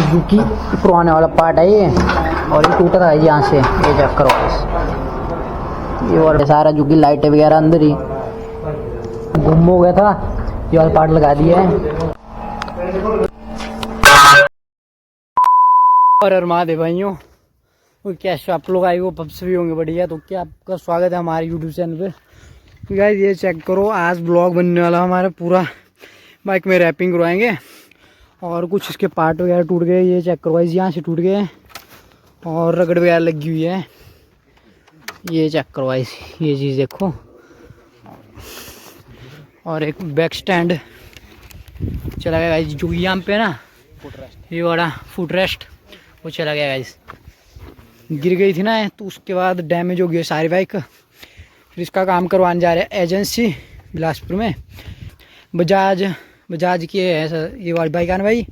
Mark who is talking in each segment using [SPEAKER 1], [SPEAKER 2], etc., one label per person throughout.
[SPEAKER 1] Suzuki पुराने वाला part है ये, और ये टूटा था यहाँ से, ये चेक करो ये और सारा जो कि लाइटें वगैरह अंदर ही गुम हो गया था, ये वाला पार्ट लगा दिया है। और महादेव भाइयों, कैसे आप लोग आए हो, पब्स भी होंगे बढ़िया। तो क्या आपका स्वागत है हमारे यूट्यूब चैनल पे। गाइस ये चेक करो, आज ब्लॉग बनने वाला हमारा पूरा बाइक में रैपिंग करवाएंगे और कुछ इसके पार्ट वगैरह टूट गए, ये चेक करो गाइस, यहाँ से टूट गए और रगड़ वगैरह लगी हुई है। ये चेक करो गाइस, ये चीज़ देखो, और एक बैक स्टैंड चला गया गाइस, जो यहाँ पे ना ये वाला फुट रेस्ट वो चला गया गाइस, गिर गई थी ना, तो उसके बाद डैमेज हो गई सारी बाइक। फिर इसका काम करवाने जा रहे हैं एजेंसी बिलासपुर में, बजाज की है ये वाली बाइक है ना भाई,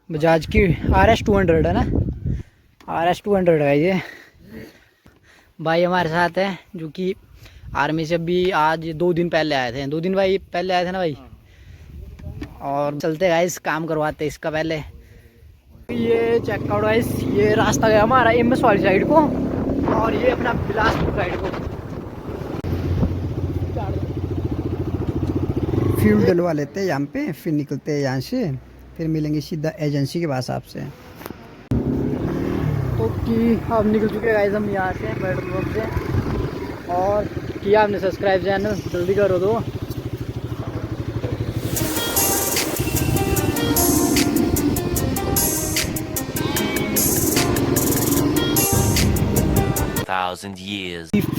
[SPEAKER 1] बजाज की RS 200 है ना, RS 200 है ये। भाई हमारे साथ है जो कि आर्मी से भी आज 2 दिन पहले आए थे, 2 दिन भाई पहले आए थे ना भाई। और चलते गाइस, काम करवाते इसका पहले। ये चेक आउट गाइस, ये रास्ता गया हमारा MS वाली साइड को, और ये अपना बिलासपुर साइड को।
[SPEAKER 2] फ्यूल डलवा लेते हैं यहाँ पे, फिर निकलते हैं यहाँ से, फिर मिलेंगे सीधा एजेंसी के पास आपसे।
[SPEAKER 1] तो कि अब निकल चुके हैं गाइस हम यहाँ से पेट्रोल पंप से, और किया आपने सब्सक्राइब चैनल जल्दी करो दो।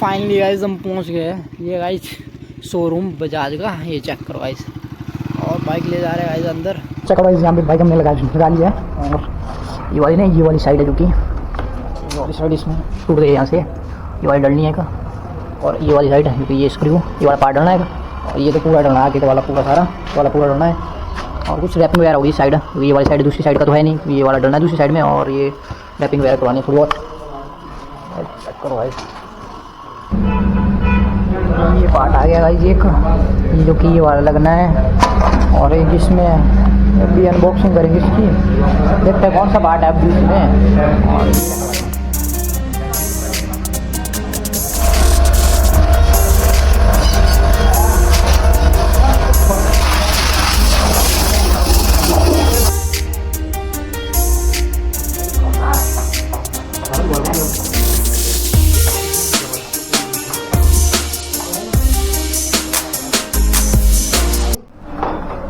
[SPEAKER 1] फाइनली गाइस हम पहुँच गए हैं, ये गाइस शोरूम बजाज का, ये चेक करो गाइस, और बाइक ले जा रहे हैं गाइस अंदर। चेक करो गाइस, यहाँ पे बाइक हमने लगा लिया है, और ये वाली नहीं, ये वाली साइड है जो कि ये वाली साइड इसमें टूट गई यहाँ से, ये वाली डलनी है का, और ये वाली साइड है क्योंकि ये स्क्रू ये वाला पार्ट डलना है, और ये तो पूरा डलना है, आगे वाला पूरा सारा वाला पूरा डलना है, और कुछ रैपिंग वगैरह होगी साइड, ये वाली साइड दूसरी साइड का तो है नहीं, ये वाला डलना है दूसरी साइड में, और ये रैपिंग वगैरह करवानी है थोड़ी बहुत। चेक करो भाई, ये पार्ट आ गया भाई एक, ये जो कि ये वाला लगना है, और एक इसमें अभी अनबॉक्सिंग करेंगे इसकी, देखते हैं कौन सा पार्ट है अभी इसमें।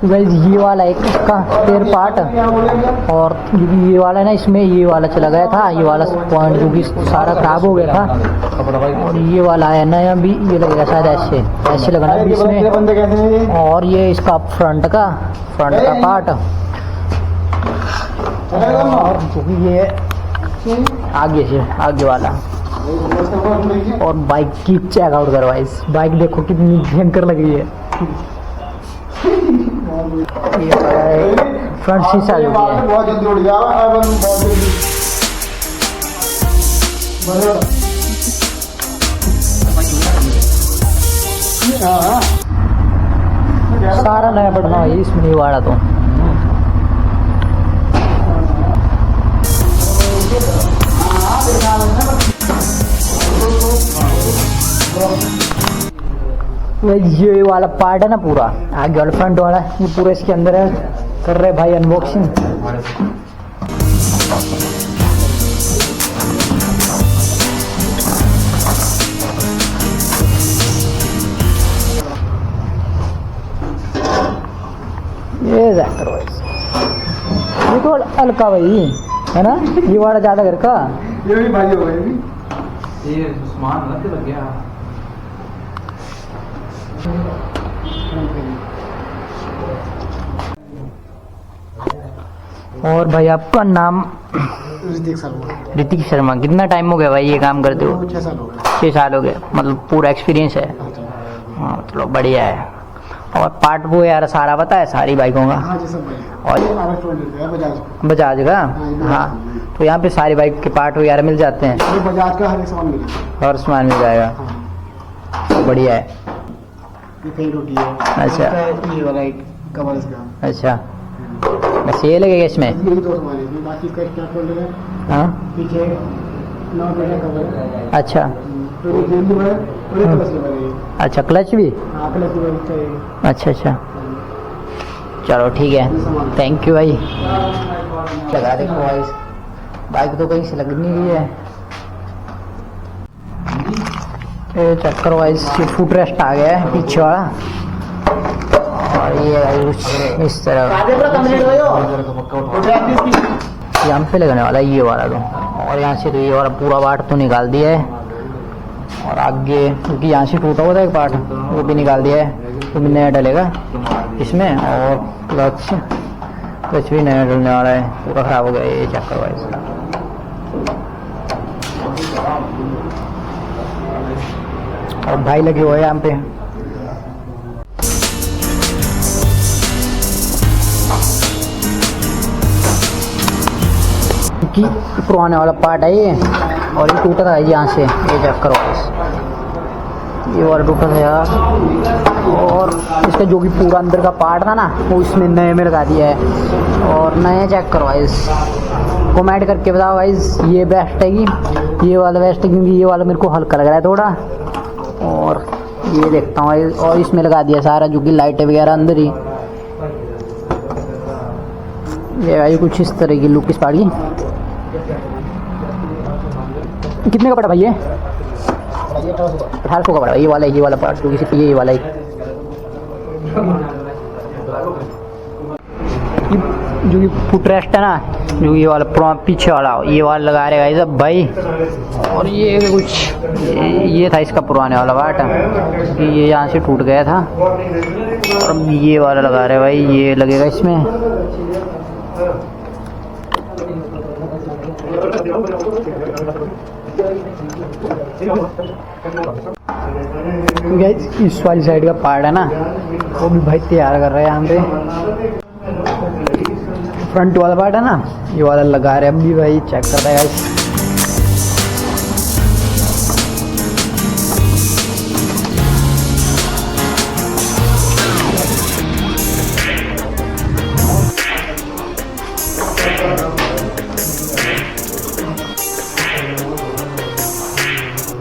[SPEAKER 1] गाइस ये वाला एक इसका स्पेयर पार्ट, और ये वाला है ना, इसमें ये वाला चला गया था, ये वाला पॉइंट जो कि सारा खराब हो गया था, और ये वाला है ना अभी, ये लगेगा शायद ऐसे लगना है इसमें, और ये इसका फ्रंट का पार्ट, और जो कि ये आगे वाला, और बाइक की चेक आउट करवा, इस बाइक देखो कितनी भयंकर लग रही है। फ्रंट शीशा जो है बहुत जल्दी उड़ गया, सारा नया बढ़ना है इसमें, नहीं वाला तो ये वाला पार्ट है ना पूरा, आगे वाला फ्रंट वाला, ये पूरा इसके अंदर है। कर रहे भाई अनबॉक्सिंग। ये करो, ये तो हल्का भाई है ना, ये वाला ज्यादा घर का, ये भी भाई हो गई, ये सामान लग गया। और भाई आपका नाम? ऋतिक शर्मा। कितना टाइम हो गया भाई ये काम करते हो? 6 साल हो गए। 6 साल हो गए, मतलब पूरा एक्सपीरियंस है। हाँ चलो बढ़िया है। और पार्ट वो यार सारा पता है सारी बाइकों का?
[SPEAKER 3] हाँ जी सब
[SPEAKER 1] और बजाज का? हाँ तो यहाँ पे सारी बाइक के पार्ट वगैरह मिल जाते हैं?
[SPEAKER 3] बजाज का हर एक सामान मिलेगा।
[SPEAKER 1] हर सामान मिल जाएगा। तो बढ़िया है।
[SPEAKER 3] ये पेंट होती है।
[SPEAKER 1] अच्छा
[SPEAKER 3] ये वाला एक कवर इसका।
[SPEAKER 1] अच्छा बस ये लगेगा इसमें।
[SPEAKER 3] यही दो सामान है, बाकी का क्या खोल रहे हैं
[SPEAKER 1] हाँ
[SPEAKER 3] पीछे 9 महीने कवर है।
[SPEAKER 1] अच्छा
[SPEAKER 3] तो ये जेल लीवर है और ये क्लच लीवर है।
[SPEAKER 1] अच्छा, क्लच भी।
[SPEAKER 3] हाँ क्लच लीवर चाहिए।
[SPEAKER 1] अच्छा अच्छा, चलो ठीक है, थैंक यू भाई। लगा देखो भाई, बाइक तो कहीं से लग नहीं रही है। ये चेक करो भाई, फुट रेस्ट आ गया है पीछे वाला, और ये कुछ इस तरह यहाँ पे लगने वाला है ये वाला तो। और यहाँ से तो ये वाला पूरा पार्ट तो निकाल दिया है, और आगे क्योंकि यहाँ से टूटा हुआ था एक पार्ट वो भी निकाल दिया है, वो भी नया डलेगा इसमें। और क्लच भी नया डलने वाला है, पूरा खराब हो गया ये चेक करो भाई। और भाई लगे हुए हैं यहाँ पे। कि पुराने वाला पार्ट है ये, और ये टूटा था यहाँ से, ये चेक करो ये वाला टूटा था यार। और इसका जो भी पूरा अंदर का पार्ट था ना वो इसमें नए में लगा दिया है, और नए चेक करो गाइस। कमेंट करके बताओ गाइस ये बेस्ट है कि ये वाला बेस्ट है, क्योंकि ये वाला मेरे को हल्का लग रहा है थोड़ा। और ये देखता हूँ गाइस, और इसमें लगा दिया सारा जो कि लाइटें वगैरह अंदर ही। ये भाई कुछ इस तरह की लुक इस पार्ट की। कितने का पड़ा भाई ये? 1800 का पड़ा। ये वाला पार्ट क्योंकि सिर्फ ये वाला ही जो कि फुट रेस्ट है ना, जो ये वाला पीछे वाला ये वाला लगा रहे गाइस अब भाई। और ये कुछ ये था इसका पुराने वाला पार्ट कि ये यहाँ से टूट गया था, और अब ये वाला लगा रहे भाई, ये लगेगा इसमें। गाइस इस वाली साइड का पार्ट है ना वो भी भाई तैयार कर रहे हैं यहाँ पे। फ्रंट वाला पार्ट है ना ये वाला लगा रहे हैं अभी भाई, चेक कर रहे हैं गाइस।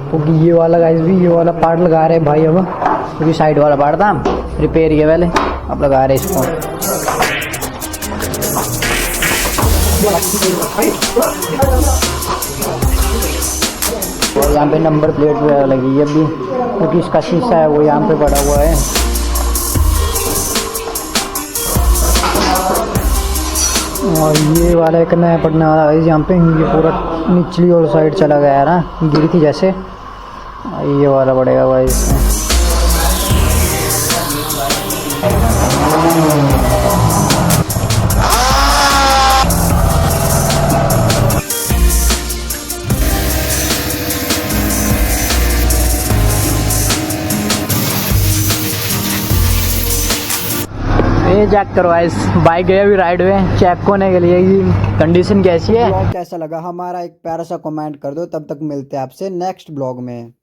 [SPEAKER 1] क्योंकि ये वाला गाइस भी ये वाला पार्ट लगा रहे हैं भाई अब, क्योंकि साइड वाला पार्ट था रिपेयर किया पहले, अब लगा रहे हैं इसको। और यहाँ पे नंबर प्लेट वगैरह लगी है अभी, क्योंकि इसका शीशा है वो यहाँ पे पड़ा हुआ है। और ये वाला एक नया पड़ने वाला है यहाँ पे, ये पूरा निचली और साइड चला गया है ना, गिरी थी जैसे, ये वाला पड़ेगा भाई इसमें। ये चेक करो गाइस, बाइक गए अभी राइड में चेक होने के लिए कि कंडीशन कैसी है।
[SPEAKER 2] ब्लॉग कैसा लगा हमारा एक प्यारा सा कमेंट कर दो। तब तक मिलते हैं आपसे नेक्स्ट ब्लॉग में।